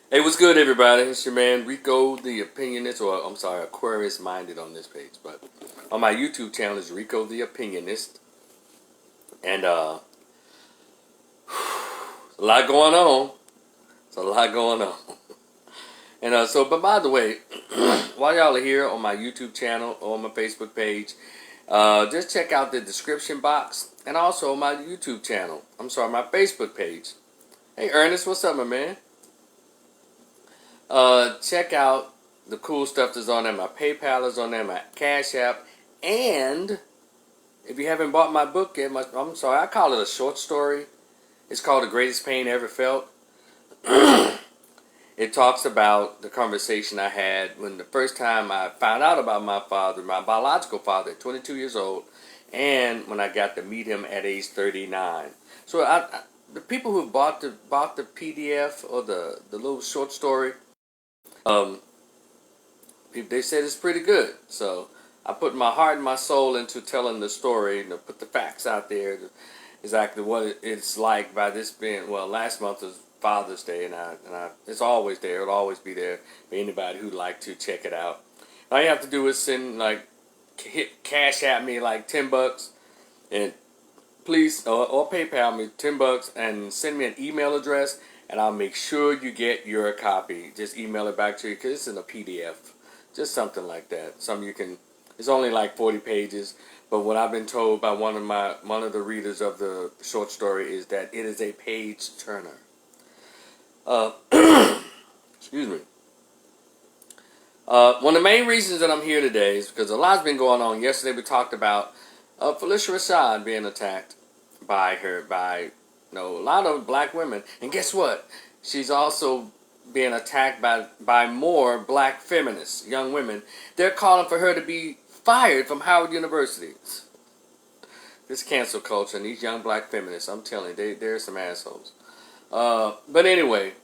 Hey, what's good, everybody? It's your man Rico, the Opinionist, or I'm sorry, Aquarius Minded on this page. But on my YouTube channel is Rico, the Opinionist, and a lot going on. It's a lot going on. And but by the way, while y'all are here on my YouTube channel or on my Facebook page, just check out the description box and also my YouTube channel. I'm sorry, my Facebook page. Hey, Ernest, what's up, my man? Check out the cool stuff that's on there. My PayPal is on there, my Cash App, and if you haven't bought my book yet, I'm sorry, I call it a short story. It's called The Greatest Pain Ever Felt. It talks about the conversation I had when the first time I found out about my father, my biological father, at 22 years old, and when I got to meet him at age 39. So the people who bought the PDF or the little short story, um, they said it's pretty good. So I put my heart and my soul into telling the story, put the facts out there, exactly what it's like by this being, well, last month was Father's Day, and it's always there. It'll always be there for anybody who'd like to check it out. All you have to do is send, hit Cash at me like $10, and please, or PayPal me $10, and send me an email address, and I'll make sure you get your copy. Just email it back to you because it's in a PDF, just something like that. It's only like 40 pages, but what I've been told by one of the readers of the short story is that it is a page turner. Uh, excuse me. One of the main reasons that I'm here today is because a lot's been going on. Yesterday we talked about Felicia Rashad being attacked by a lot of black women, and guess what? She's also being attacked by more black feminists, young women. They're calling for her to be fired from Howard University. This cancel culture and these young black feminists, I'm telling you, they're some assholes. But anyway,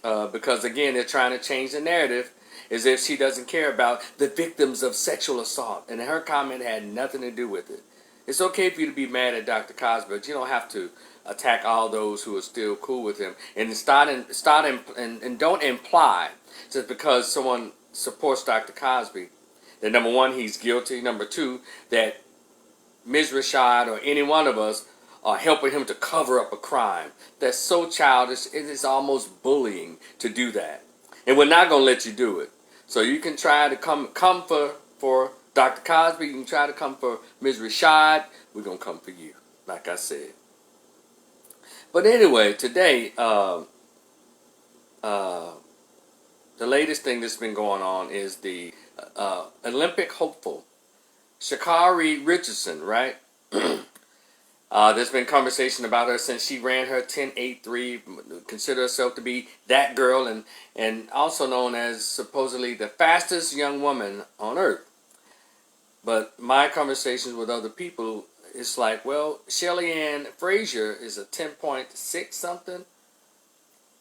because again, they're trying to change the narrative as if she doesn't care about the victims of sexual assault. And her comment had nothing to do with it. It's okay for you to be mad at Dr. Cosby, but you don't have to attack all those who are still cool with him. And and don't imply just because someone supports Dr. Cosby that number one, he's guilty. Number two, that Ms. Rashad or any one of us are helping him to cover up a crime. That's so childish. It is almost bullying to do that. And we're not going to let you do it. So you can try to come for Dr. Cosby. You can try to come for Ms. Rashad. We're going to come for you, like I said. But anyway, today, the latest thing that's been going on is the Olympic hopeful, ShaCarri Richardson, right? There's been conversation about her since she ran her 10.83, consider herself to be that girl, and also known as supposedly the fastest young woman on earth. But my conversations with other people, it's like, well, Shelly Ann Frazier is a 10.6 something.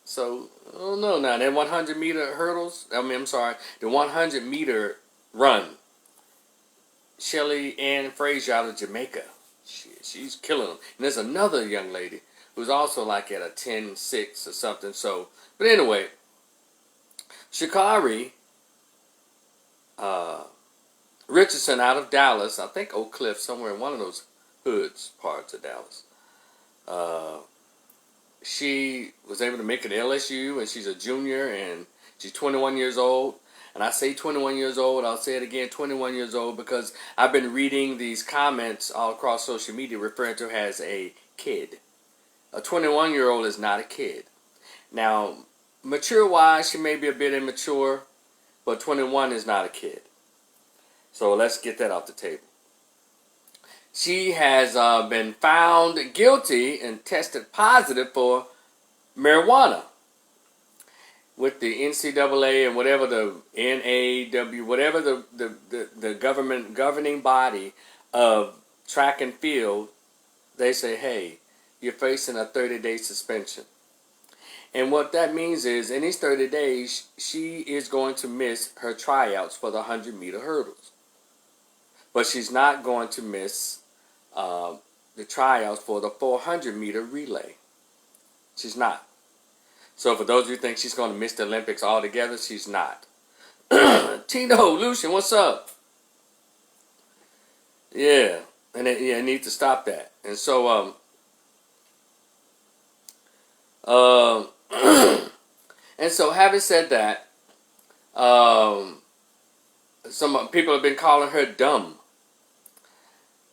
So, I don't know now. That 100-meter hurdles, the 100-meter run. Shelly Ann Frazier out of Jamaica. She's killing them. And there's another young lady who's also like at a 10.6 or something. So, but anyway, ShaCarri Richardson out of Dallas, I think Oak Cliff, somewhere in one of those hoods parts of Dallas. She was able to make it to LSU, and she's a junior, and she's 21 years old. And I say 21 years old, I'll say it again, 21 years old, because I've been reading these comments all across social media referring to her as a kid. A 21-year-old is not a kid. Now, mature-wise, she may be a bit immature, but 21 is not a kid. So let's get that off the table. She has been found guilty and tested positive for marijuana with the NCAA and whatever the NAW, whatever the government governing body of track and field, they say, hey, you're facing a 30-day suspension. And what that means is, in these 30 days, she is going to miss her tryouts for the 100-meter hurdles. But she's not going to miss the tryouts for the 400-meter relay. She's not. So for those of you who think she's going to miss the Olympics altogether, she's not. Tino, Lucian, what's up? Yeah, and I need to stop that. And so, and so having said that, some people have been calling her dumb.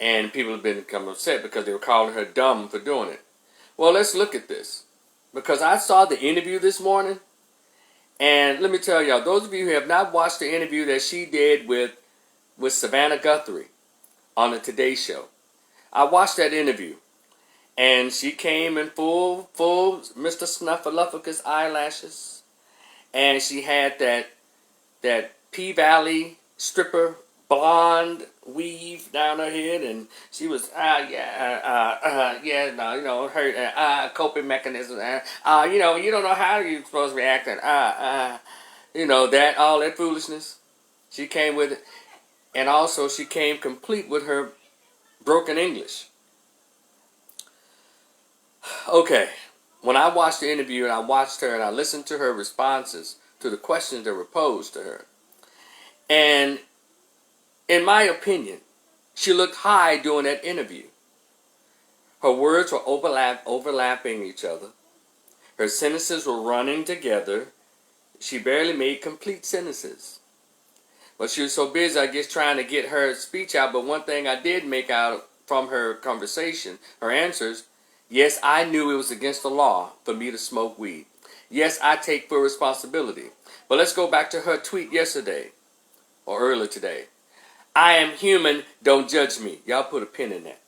And people have been become upset because they were calling her dumb for doing it. Well, let's look at this. Because I saw the interview this morning. And let me tell y'all, those of you who have not watched the interview that she did with Savannah Guthrie on the Today Show. I watched that interview. And she came in full Mr. Snuffleupagus eyelashes. And she had that P-Valley stripper blonde weave down her head, and she was her coping mechanism. You don't know how you're supposed to react, and that all that foolishness. She came with it, and also she came complete with her broken English. Okay, when I watched the interview and I watched her and I listened to her responses to the questions that were posed to her, and in my opinion, she looked high during that interview. Her words were overlapping each other. Her sentences were running together. She barely made complete sentences. But she was so busy, I guess, trying to get her speech out. But one thing I did make out from her conversation, her answers, yes, I knew it was against the law for me to smoke weed. Yes, I take full responsibility. But let's go back to her tweet yesterday or earlier today. I am human, don't judge me. Y'all put a pin in that.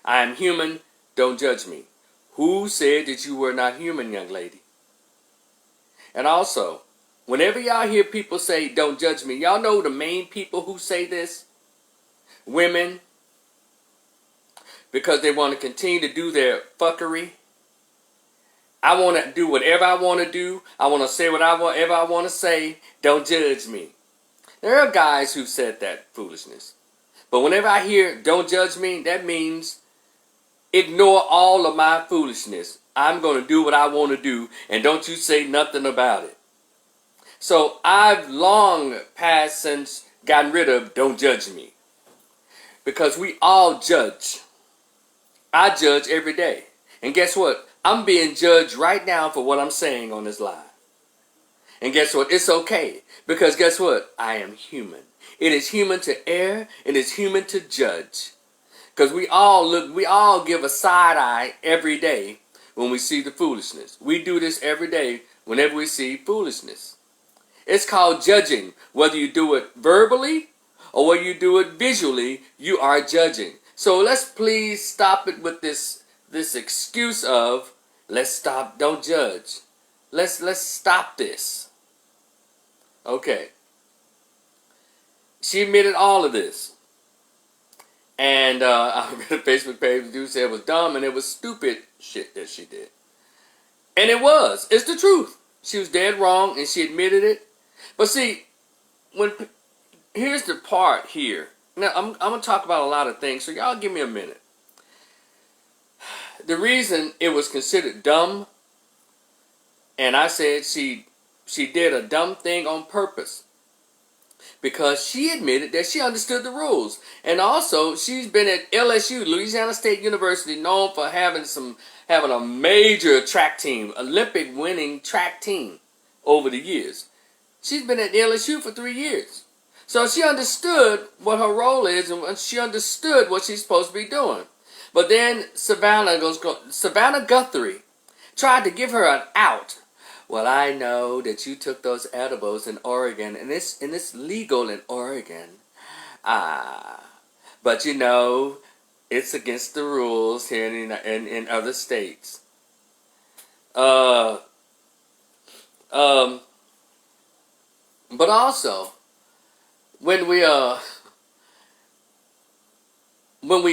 I am human, don't judge me. Who said that you were not human, young lady? And also, whenever y'all hear people say, don't judge me, y'all know the main people who say this? Women. Because they want to continue to do their fuckery. I want to do whatever I want to do. I want to say whatever I want to say. Don't judge me. There are guys who've said that foolishness. But whenever I hear don't judge me, that means ignore all of my foolishness. I'm going to do what I want to do, and don't you say nothing about it. So I've long past since gotten rid of don't judge me. Because we all judge. I judge every day. And guess what? I'm being judged right now for what I'm saying on this live. And guess what? It's okay. Because guess what? I am human. It is human to err. It is human to judge. Because we all give a side eye every day when we see the foolishness. We do this every day whenever we see foolishness. It's called judging. Whether you do it verbally or whether you do it visually, you are judging. So let's please stop it with this excuse of let's stop, don't judge. Let's stop this. Okay. She admitted all of this. And I read a Facebook page, the dude said it was dumb and it was stupid shit that she did. And it was. It's the truth. She was dead wrong and she admitted it. But see, here's the part here. Now, I'm going to talk about a lot of things, so y'all give me a minute. The reason it was considered dumb, and I said she did a dumb thing on purpose, because she admitted that she understood the rules. And also, she's been at LSU, Louisiana State University, known for having a major track team, Olympic winning track team over the years. She's been at LSU for 3 years. So she understood what her role is and she understood what she's supposed to be doing. But then Savannah Guthrie tried to give her an out. Well, I know that you took those edibles in Oregon, and it's legal in Oregon. But you know, it's against the rules here in other states. But also, when we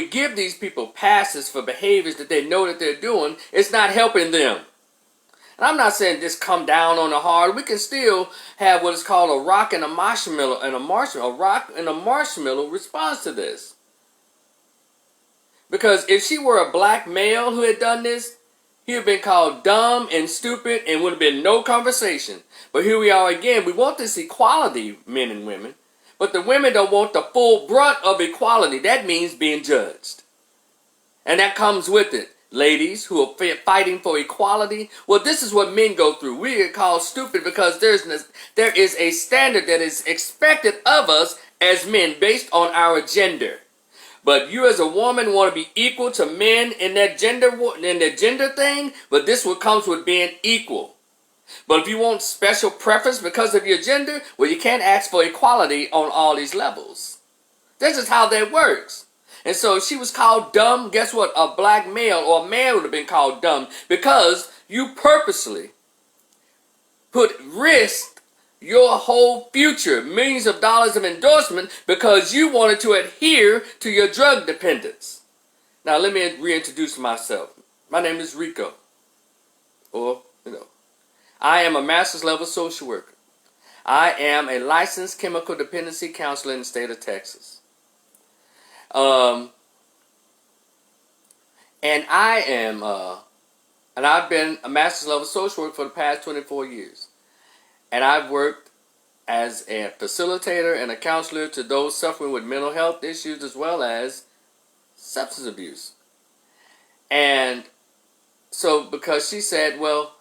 give these people passes for behaviors that they know that they're doing, it's not helping them. And I'm not saying just come down on the hard. We can still have what is called a rock and a marshmallow response to this. Because if she were a black male who had done this, He would have been called dumb and stupid and would have been no conversation. But here we are again. We want this equality, men and women. But the women don't want the full brunt of equality. That means being judged. And that comes with it. Ladies who are fighting for equality. Well, this is what men go through. We get called stupid because there is a standard that is expected of us as men based on our gender. But you as a woman want to be equal to men in that gender thing. But this what comes with being equal. But if you want special preference because of your gender, well, you can't ask for equality on all these levels. This is how that works. And so she was called dumb. Guess what? A black male or a man would have been called dumb because you purposely risked your whole future, millions of dollars of endorsement because you wanted to adhere to your drug dependence. Now let me reintroduce myself. My name is Rico. I am a master's level social worker. I am a licensed chemical dependency counselor in the state of Texas. And I've been a master's level social worker for the past 24 years. And I've worked as a facilitator and a counselor to those suffering with mental health issues as well as substance abuse. And so because she said, well,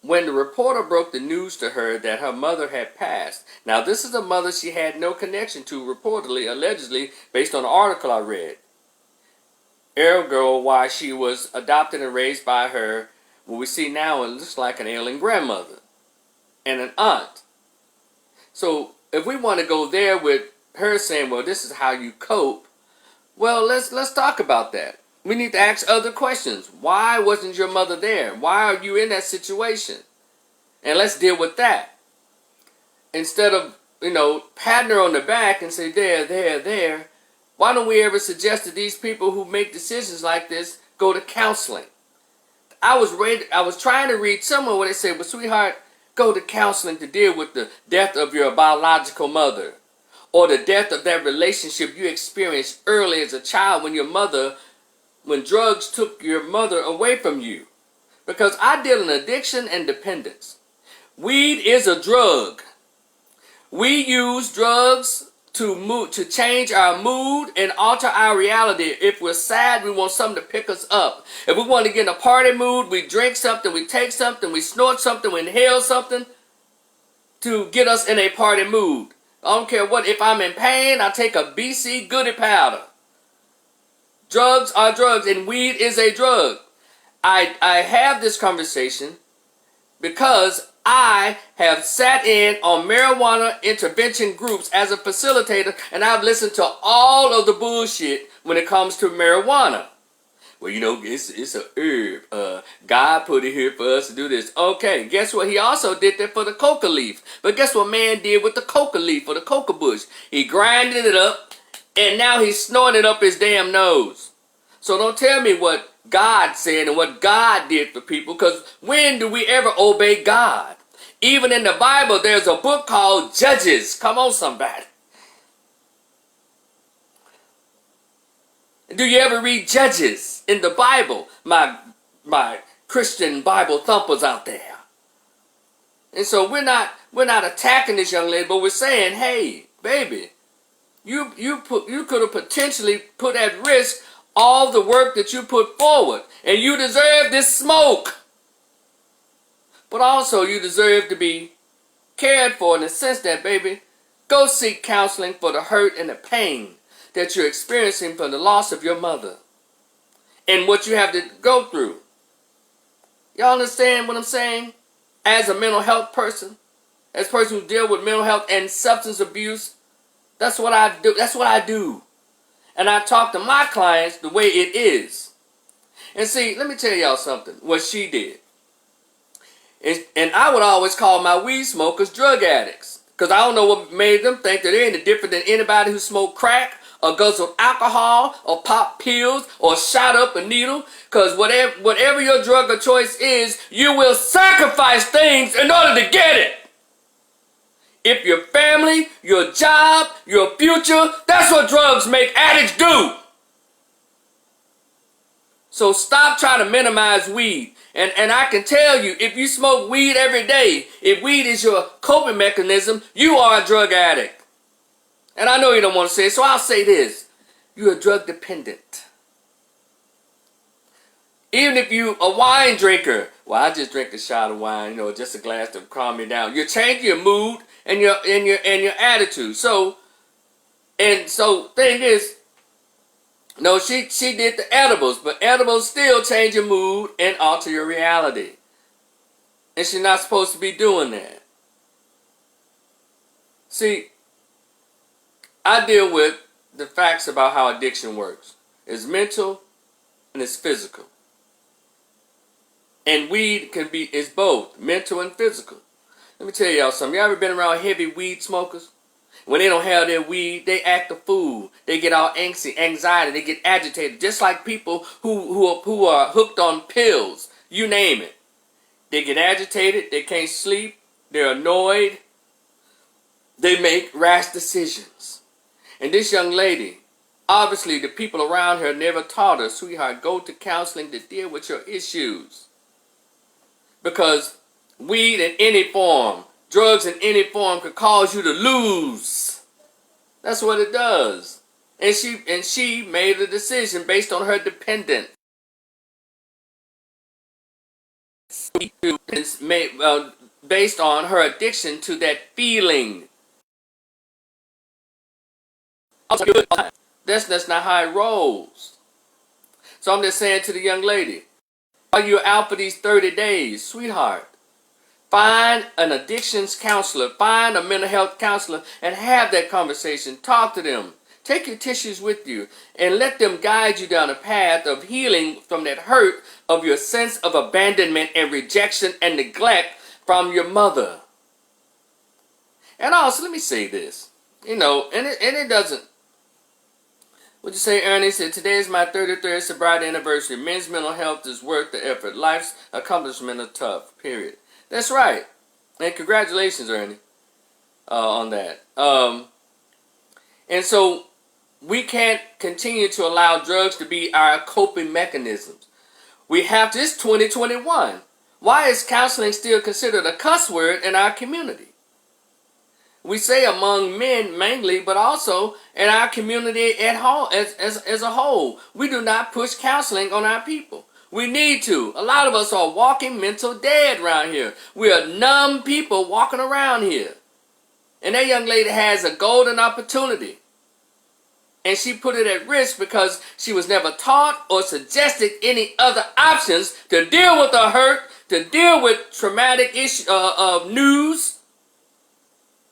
when the reporter broke the news to her that her mother had passed. Now this is a mother she had no connection to, reportedly, allegedly, based on an article I read. Ergo, why she was adopted and raised by her, what we see now, it looks like an ailing grandmother and an aunt. So if we want to go there with her saying, well, this is how you cope, well, let's talk about that. We need to ask other questions. Why wasn't your mother there? Why are you in that situation? And let's deal with that. Instead of, patting her on the back and say, there. Why don't we ever suggest that these people who make decisions like this go to counseling? I was trying to read somewhere where they said, well, sweetheart, go to counseling to deal with the death of your biological mother or the death of that relationship you experienced early as a child when drugs took your mother away from you. Because I deal in addiction and dependence. Weed is a drug. We use drugs to change our mood and alter our reality. If we're sad, we want something to pick us up. If we want to get in a party mood, we drink something, we take something, we snort something, we inhale something to get us in a party mood. I don't care what. If I'm in pain, I take a BC Goody powder. Drugs are drugs, and weed is a drug. I have this conversation because I have sat in on marijuana intervention groups as a facilitator, and I've listened to all of the bullshit when it comes to marijuana. Well, it's a herb. God put it here for us to do this. Okay, guess what? He also did that for the coca leaf. But guess what man did with the coca leaf or the coca bush? He grinded it up, and now he's snorting it up his damn nose. So don't tell me what God said and what God did for people, because when do we ever obey God? Even in the Bible, there's a book called Judges. Come on, somebody. Do you ever read Judges in the Bible? My Christian Bible thumpers out there. And so we're not attacking this young lady, but we're saying, hey, baby, you could have potentially put at risk all the work that you put forward, and you deserve this smoke. But also you deserve to be cared for in the sense that, baby, go seek counseling for the hurt and the pain that you're experiencing from the loss of your mother and what you have to go through. Y'all understand what I'm saying? As a mental health person, as a person who deals with mental health and substance abuse, that's what I do. That's what I do. And I talk to my clients the way it is. And see, let me tell y'all something, what she did. And I would always call my weed smokers drug addicts. Because I don't know what made them think that they're any different than anybody who smoked crack or guzzled alcohol or popped pills or shot up a needle. Because whatever your drug of choice is, you will sacrifice things in order to get it. If your family, your job, your future, that's what drugs make addicts do. So stop trying to minimize weed. And I can tell you, if you smoke weed every day, if weed is your coping mechanism, you are a drug addict. And I know you don't want to say it, so I'll say this. You're a drug dependent. Even if you a wine drinker, well, I just drink a shot of wine, just a glass to calm me down. You're changing your mood and your attitude. So thing is, no, she did the edibles, but edibles still change your mood and alter your reality. And she's not supposed to be doing that. See, I deal with the facts about how addiction works. It's mental and it's physical. And weed is both mental and physical. Let me tell y'all something. You ever been around heavy weed smokers? When they don't have their weed, they act a fool. They get all anxiety. They get agitated. Just like people who are hooked on pills. You name it. They get agitated. They can't sleep. They're annoyed. They make rash decisions. And this young lady, obviously the people around her never taught her, sweetheart, go to counseling to deal with your issues. Because weed in any form, drugs in any form could cause you to lose. That's what it does. And she made a decision based on her dependence. Based on her addiction to that feeling. That's not how it rolls. So I'm just saying to the young lady, while you're out for these 30 days, sweetheart, find an addictions counselor, find a mental health counselor, and have that conversation. Talk to them. Take your tissues with you and let them guide you down a path of healing from that hurt of your sense of abandonment and rejection and neglect from your mother. And also, let me say this, and it doesn't. What'd you say, Ernie? Said, today is my 33rd sobriety anniversary. Men's mental health is worth the effort. Life's accomplishments are tough, period. That's right. And congratulations, Ernie, on that. And so we can't continue to allow drugs to be our coping mechanisms. We have to, it's 2021. Why is counseling still considered a cuss word in our community? We say among men mainly, but also in our community at home as a whole. We do not push counseling on our people. We need to. A lot of us are walking mental dead around here. We are numb people walking around here. And that young lady has a golden opportunity. And she put it at risk because she was never taught or suggested any other options to deal with her hurt, to deal with traumatic news.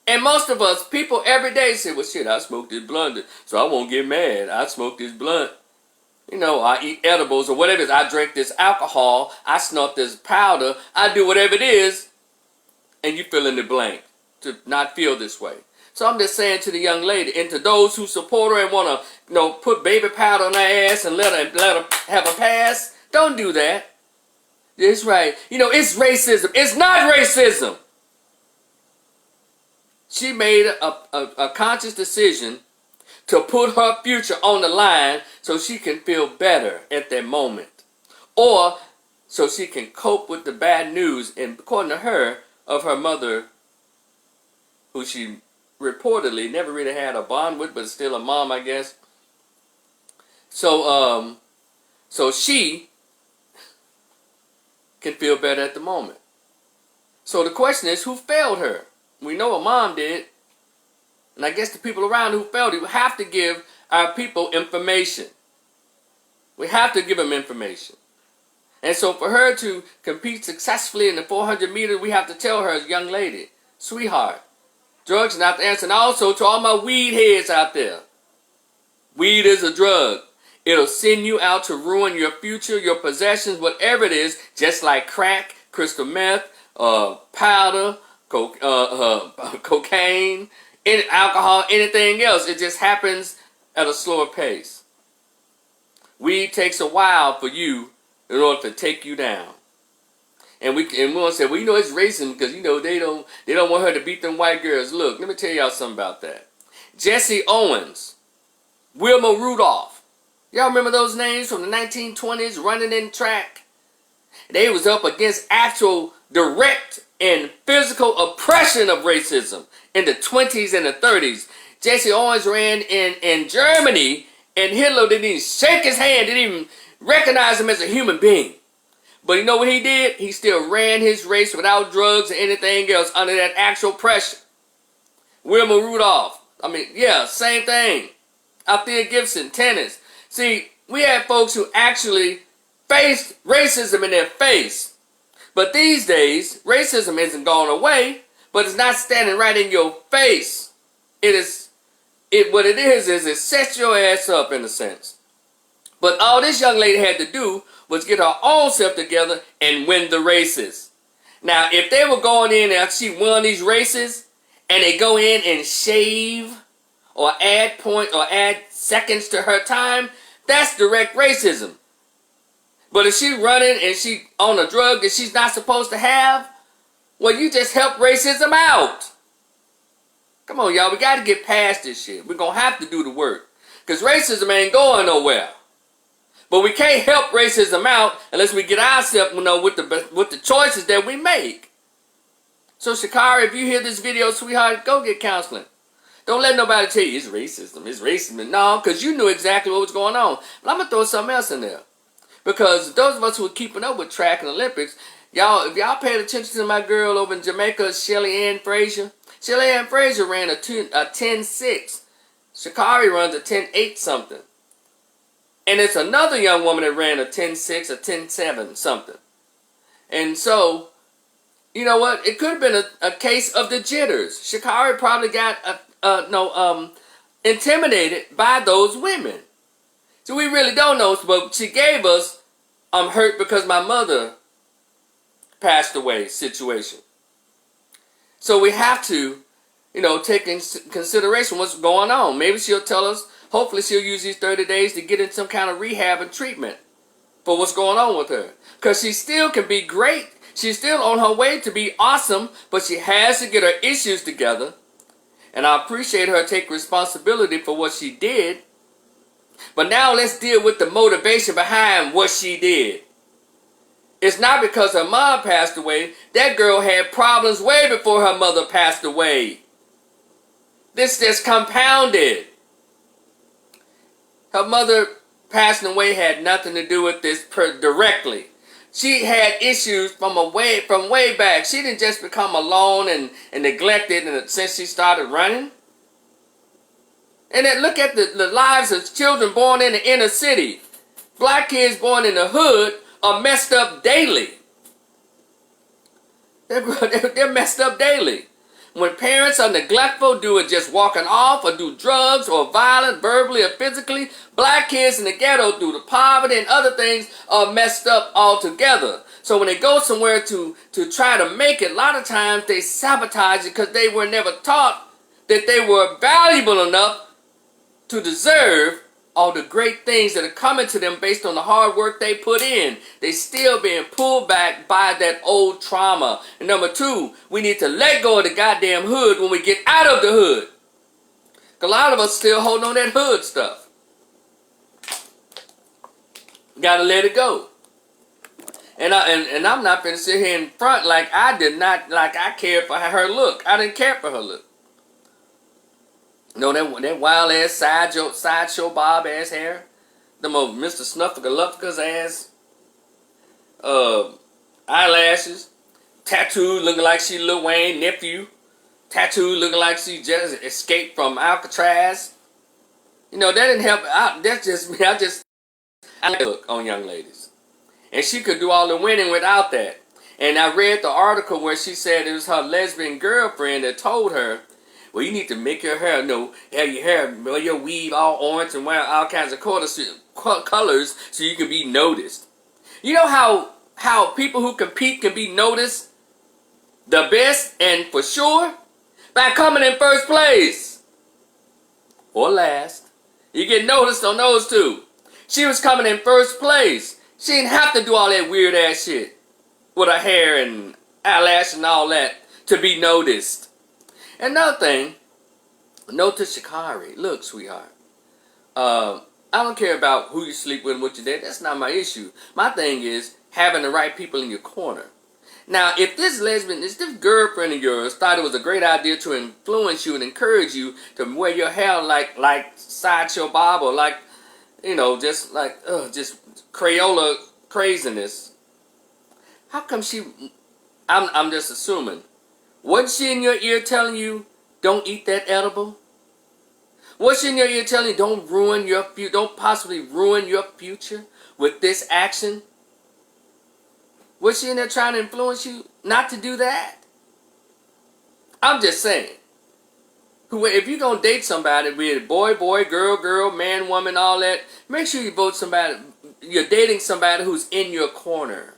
And most of us, people every day say, well, shit, I smoked this blunt, so I won't get mad. I smoked this blunt. I eat edibles or whatever it is. I drink this alcohol. I snort this powder. I do whatever it is. And you fill in the blank to not feel this way. So I'm just saying to the young lady and to those who support her and want to, put baby powder on her ass and let her have a pass, don't do that. It's right. It's racism. It's not racism. She made a conscious decision to put her future on the line so she can feel better at that moment. Or so she can cope with the bad news, and according to her, of her mother, who she reportedly never really had a bond with, but still a mom, I guess. So she can feel better at the moment. So the question is, who failed her? We know her mom did. And I guess the people around who failed it, we have to give our people information. We have to give them information. And so for her to compete successfully in the 400 meters, we have to tell her, young lady, sweetheart, drugs are not the answer. And also to all my weed heads out there, weed is a drug. It'll send you out to ruin your future, your possessions, whatever it is, just like crack, crystal meth, powder, cocaine, alcohol, anything else. It just happens at a slower pace. Weed takes a while for you in order to take you down. And we want to say, well, it's racism because they don't want her to beat them white girls. Look, let me tell y'all something about that. Jesse Owens, Wilma Rudolph. Y'all remember those names from the 1920s running in track? They was up against actual direct and physical oppression of racism in the 20s and the 30s. Jesse Owens ran in Germany, and Hitler didn't even shake his hand, didn't even recognize him as a human being. But you know what he did? He still ran his race without drugs or anything else under that actual pressure. Wilma Rudolph. I mean, yeah, same thing. Althea Gibson, tennis. See, we had folks who actually faced racism in their face. But these days, racism isn't gone away, but it's not standing right in your face. What it is it sets your ass up in a sense. But all this young lady had to do was get her own self together and win the races. Now, if they were going in and she won these races, and they go in and shave or add points or add seconds to her time, that's direct racism. But if she running and she on a drug that she's not supposed to have, well, you just help racism out. Come on, y'all, we got to get past this shit. We're going to have to do the work. Because racism ain't going nowhere. But we can't help racism out unless we get ourselves, with the choices that we make. So, ShaCarri, if you hear this video, sweetheart, go get counseling. Don't let nobody tell you it's racism. It's racism. No, because you knew exactly what was going on. But I'm going to throw something else in there. Because those of us who are keeping up with track and Olympics, y'all, if y'all paid attention to my girl over in Jamaica, Shelly Ann Frazier. Shelly Ann Frazier ran a 10.6. ShaCarri runs a 10.8 something. And it's another young woman that ran a 10.6, a 10.7 something. And so, you know what? It could have been a case of the jitters. ShaCarri probably got intimidated by those women. So we really don't know. But she gave us, I'm hurt because my mother passed away situation. So we have to, take in consideration what's going on. Maybe she'll tell us. Hopefully she'll use these 30 days to get in some kind of rehab and treatment for what's going on with her. Because she still can be great. She's still on her way to be awesome, but she has to get her issues together. And I appreciate her taking responsibility for what she did. But now let's deal with the motivation behind what she did. It's not because her mom passed away. That girl had problems way before her mother passed away. This just compounded. Her mother passing away had nothing to do with this directly. She had issues from way back. She didn't just become alone and neglected since she started running. And then look at the lives of children born in the inner city. Black kids born in the hood are messed up daily. They're messed up daily. When parents are neglectful, do it just walking off or do drugs or violent, verbally or physically, black kids in the ghetto due to poverty and other things are messed up altogether. So when they go somewhere to try to make it, a lot of times they sabotage it because they were never taught that they were valuable enough to deserve all the great things that are coming to them based on the hard work they put in. They still being pulled back by that old trauma. And number two, we need to let go of the goddamn hood when we get out of the hood. A lot of us still holding on that hood stuff. Gotta let it go. And I'm not finna sit here in front like I cared for her look. I didn't care for her look. No, that wild ass sideshow bob ass hair, them old Mr. Snuffleupagus ass, eyelashes, tattoo looking like she Lil Wayne nephew, tattoo looking like she just escaped from Alcatraz. That didn't help out. That's just me. I look on young ladies, and she could do all the winning without that. And I read the article where she said it was her lesbian girlfriend that told her, well, you need to make your hair, wear your weave all orange and wear all kinds of colors so you can be noticed. You know how people who compete can be noticed the best and for sure? By coming in first place. Or last. You get noticed on those two. She was coming in first place. She didn't have to do all that weird ass shit with her hair and eyelash and all that to be noticed. Another thing, note to ShaCarri. Look, sweetheart. I don't care about who you sleep with and what you did. That's not my issue. My thing is, having the right people in your corner. Now, if this girlfriend of yours thought it was a great idea to influence you and encourage you to wear your hair like Sideshow Bob, or like, just Crayola craziness, how come I'm just assuming, wasn't she in your ear telling you, don't eat that edible? Was she in your ear telling you, don't possibly ruin your future with this action? Was she in there trying to influence you not to do that? I'm just saying. If you're going to date somebody, be it boy, girl, man, woman, all that, make sure you you're dating somebody who's in your corner.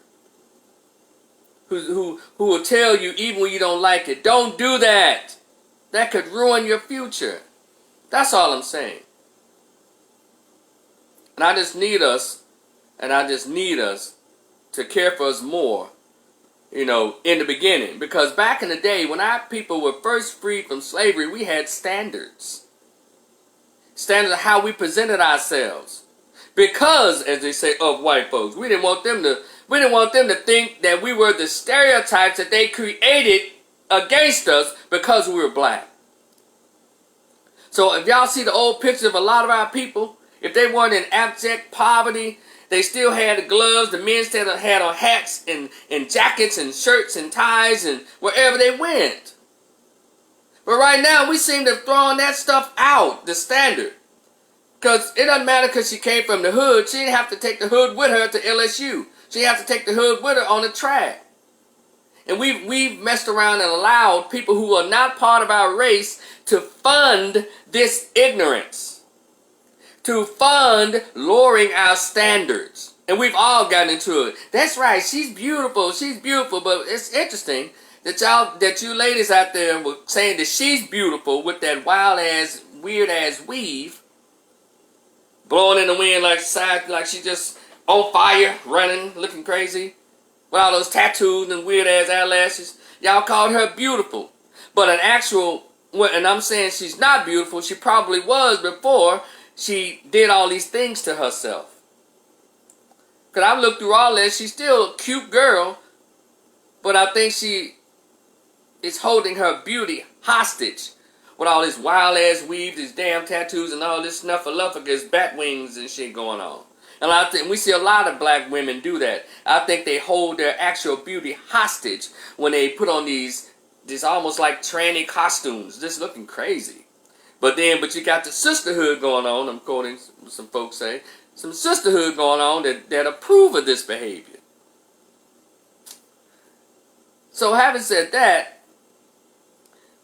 Who will tell you even when you don't like it, don't do that. That could ruin your future. That's all I'm saying. And I just need us to care for us more, in the beginning. Because back in the day, when our people were first freed from slavery, we had standards. Standards of how we presented ourselves. Because, as they say, of white folks, we didn't want them to think that we were the stereotypes that they created against us because we were black. So if y'all see the old pictures of a lot of our people, if they weren't in abject poverty, they still had the gloves. The men still had on hats and jackets and shirts and ties and wherever they went. But right now, we seem to have thrown that stuff out, the standard. Because it doesn't matter because she came from the hood. She didn't have to take the hood with her to LSU. She didn't have to take the hood with her on the track. And we've messed around and allowed people who are not part of our race to fund this ignorance. To fund lowering our standards. And we've all gotten into it. That's right, she's beautiful, but it's interesting that you ladies out there were saying that she's beautiful with that wild ass, weird ass weave, blowing in the wind like she just on fire, running, looking crazy, with all those tattoos and weird ass eyelashes. Y'all called her beautiful. But and I'm saying she's not beautiful, she probably was before she did all these things to herself. Because I've looked through all that. She's still a cute girl. But I think she is holding her beauty hostage. With all this wild ass weave, these damn tattoos, and all this snuffleupagus, bat wings and shit going on. And I think we see a lot of black women do that. I think they hold their actual beauty hostage when they put on these almost like tranny costumes. Just looking crazy. But you got the sisterhood going on, I'm quoting some folks say, some sisterhood going on that approve of this behavior. So having said that,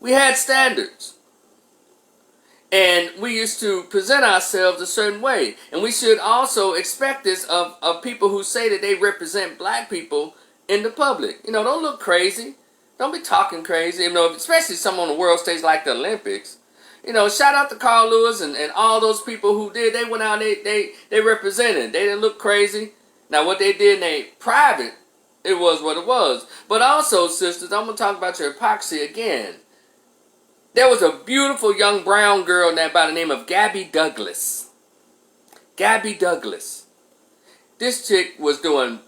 we had standards. And we used to present ourselves a certain way. And we should also expect this of people who say that they represent black people in the public. Don't look crazy. Don't be talking crazy. Especially someone on the world stage like the Olympics. Shout out to Carl Lewis and all those people who did. They went out and they represented. They didn't look crazy. Now, what they did in their private, it was what it was. But also, sisters, I'm going to talk about your hypocrisy again. There was a beautiful young brown girl by the name of Gabby Douglas. Gabby Douglas. This chick was doing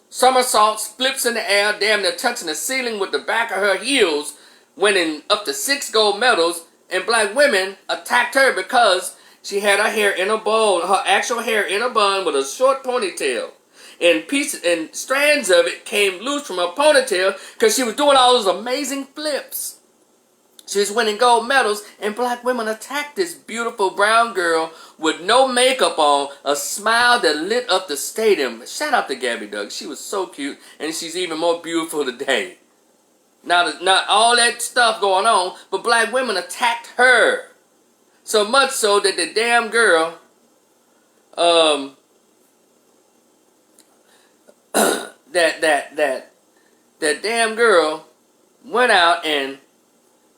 somersaults, flips in the air, damn near touching the ceiling with the back of her heels, winning up to 6 gold medals. And black women attacked her because she had her hair in a bowl, her actual hair in a bun with a short ponytail. And pieces and strands of it came loose from her ponytail because she was doing all those amazing flips. She was winning gold medals, and black women attacked this beautiful brown girl with no makeup on, a smile that lit up the stadium. Shout out to Gabby Doug. She was so cute, and she's even more beautiful today. Now, not all that stuff going on, but black women attacked her. So much so that the damn girl, that damn girl went out and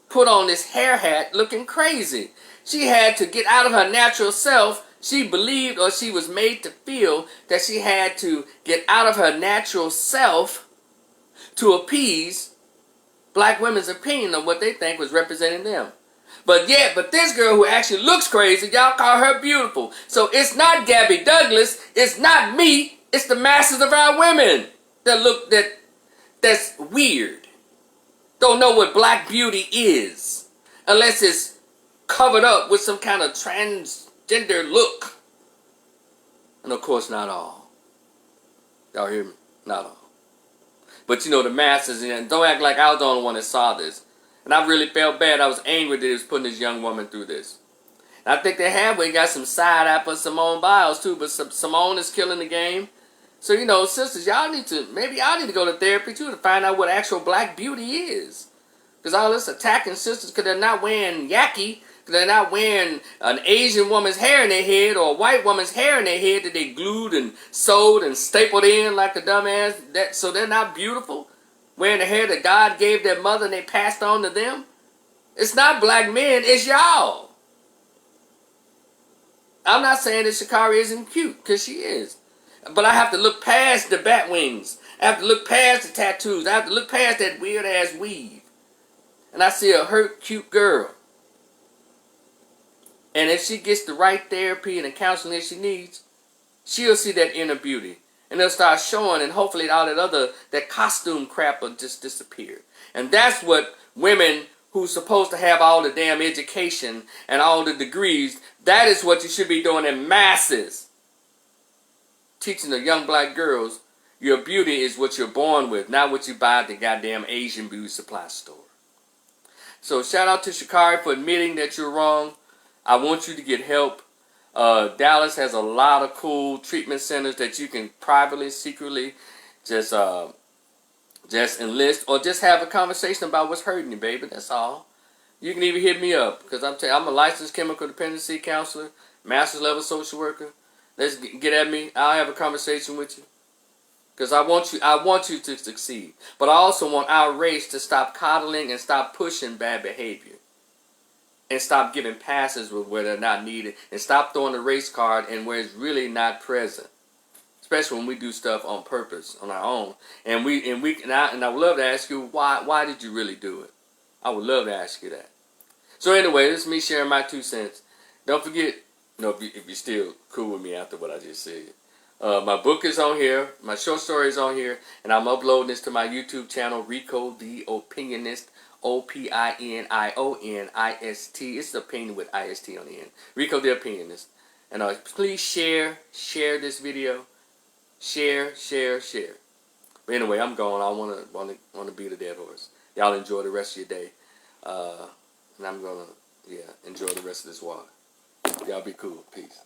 put on this hair hat looking crazy. She had to get out of her natural self. She believed, or she was made to feel, that she had to get out of her natural self to appease black women's opinion of what they think was representing them. But this girl who actually looks crazy, y'all call her beautiful. So it's not Gabby Douglas, it's not me, It's the masses of our women that's weird. Don't know what black beauty is unless it's covered up with some kind of transgender look. And of course, not all. Y'all hear me? Not all. But you know, the masses, and don't act like I was the only one that saw this. And I really felt bad. I was angry that he was putting this young woman through this. And I think they halfway got some side eye for Simone Biles too, but Simone is killing the game. So, you know, sisters, maybe y'all need to go to therapy too to find out what actual black beauty is. Because all this attacking sisters because they're not wearing yaki, because they're not wearing an Asian woman's hair in their head or a white woman's hair in their head that they glued and sewed and stapled in like a dumbass. So they're not beautiful, wearing the hair that God gave their mother and they passed on to them. It's not black men, it's y'all. I'm not saying that ShaCarri isn't cute, because she is. But I have to look past the bat wings. I have to look past the tattoos. I have to look past that weird-ass weave. And I see a hurt, cute girl. And if she gets the right therapy and the counseling she needs, she'll see that inner beauty. And it'll start showing, and hopefully all that costume crap will just disappear. And that's what women who's supposed to have all the damn education and all the degrees, that is what you should be doing in masses. Teaching the young black girls your beauty is what you're born with, not what you buy at the goddamn Asian beauty supply store. So shout out to ShaCarri for admitting that you're wrong. I want you to get help. Dallas has a lot of cool treatment centers that you can privately, secretly just enlist or just have a conversation about what's hurting you, baby. That's all. You can even hit me up because I'm a licensed chemical dependency counselor, master's level social worker. Let's get at me. I'll have a conversation with you. Because I want you to succeed. But I also want our race to stop coddling and stop pushing bad behavior. And stop giving passes where they're not needed. And stop throwing the race card in where it's really not present. Especially when we do stuff on purpose, on our own. And I would love to ask you, why did you really do it? I would love to ask you that. So anyway, this is me sharing my 2 cents. Don't forget, if you're still cool with me after what I just said. My book is on here. My short story is on here. And I'm uploading this to my YouTube channel, Rico the Opinionist. Opinionist. It's the opinion with ist on the end. Rico the Opinionist. And please share this video. Share. But anyway, I'm going. I want to beat a dead horse. Y'all enjoy the rest of your day. And I'm gonna enjoy the rest of this water. Y'all be cool. Peace.